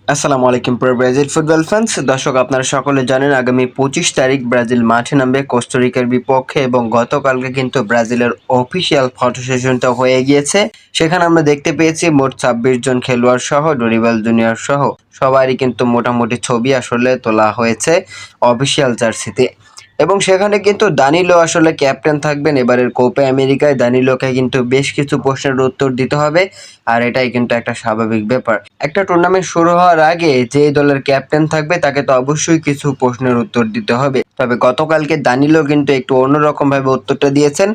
আসসালামু আলাইকুম প্রিয় ব্রাজিল ফুটবল ফ্যান্স। দর্শক, আপনারা সকলে জানেন আগামী 25 তারিখ ব্রাজিল মাঠে নামবে কোস্টারিকার বিপক্ষে এবং গতকালকে কিন্তু ব্রাজিলের অফিসিয়াল ফটো সেশনটা হয়ে গিয়েছে। সেখানে আমরা দেখতে পেয়েছি মোট 26 জন খেলোয়াড় সহ ডরিবাল জুনিয়র সহ সবারই কিন্তু মোটামুটি ছবি আসলে তোলা হয়েছে অফিসিয়াল জার্সিতে। এবং সেখানে কিন্তু দানিলো আসলে ক্যাপ্টেন থাকবেন এবারের কোপা আমেরিকায়। দানিলোকে কিন্তু বেশ কিছু প্রশ্নের উত্তর দিতে হবে, আর এটাই কিন্তু একটা স্বাভাবিক ব্যাপার। একটা টুর্নামেন্ট শুরু হওয়ার আগে যে দলের ক্যাপ্টেন থাকবে তাকে তো অবশ্যই কিছু প্রশ্নের উত্তর দিতে হবে। তবে গতকালকে দানিলো কিন্তু একটু অন্যরকম ভাবে উত্তরটা দিয়েছেন।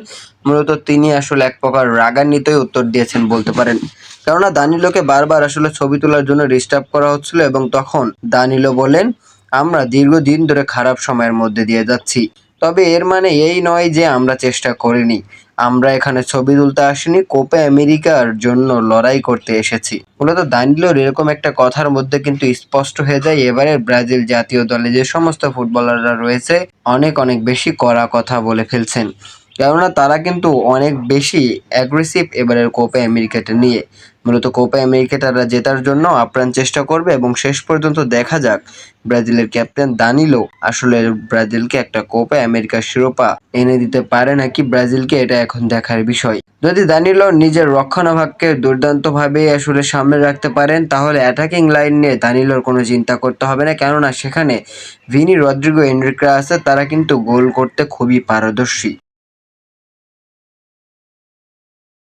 মূলত তিনি আসলে এক প্রকার রাগান্বিতই উত্তর দিয়েছেন বলতে পারেন। কেননা দানিলোকে বারবার আসলে ছবি তোলার জন্য ডিস্টার্ব করা হচ্ছিল এবং তখন দানিলো বলেন, আমরা দীর্ঘদিন ধরে খারাপ সময়ের মধ্যে দিয়ে যাচ্ছি। তবে এর মানে এই নয় যে আমরা চেষ্টা করিনি। আমরা এখানে ছবি তুলতে আসিনি, কোপা আমেরিকার জন্য লড়াই করতে এসেছি। মূলত দানিলোর এরকম একটা কথার মধ্যে কিন্তু স্পষ্ট হয়ে যায় এবারের ব্রাজিল জাতীয় দলে যে সমস্ত ফুটবলাররা রয়েছে অনেক অনেক বেশি কড়া কথা বলে ফেলছেন। কেননা তারা কিন্তু অনেক বেশি অ্যাগ্রেসিভ এবারের কোপা আমেরিকাটা নিয়ে। মূলত কোপা আমেরিকাটা জেতার জন্য আপ্রাণ চেষ্টা করবে এবং শেষ পর্যন্ত দেখা যাক ব্রাজিলের ক্যাপ্টেন দানিলো আসলে ব্রাজিলকে একটা কোপা আমেরিকার শিরোপা এনে দিতে পারে নাকি ব্রাজিলকে, এটা এখন দেখার বিষয়। যদি দানিলো নিজের রক্ষণাভাগকে দুর্দান্তভাবে আসলে সামনে রাখতে পারেন তাহলে অ্যাটাকিং লাইন নিয়ে দানিলোর কোনো চিন্তা করতে হবে না, কেননা সেখানে ভিনি, রদ্রিগো, এনরিকা আছে, তারা কিন্তু গোল করতে খুবই পারদর্শী।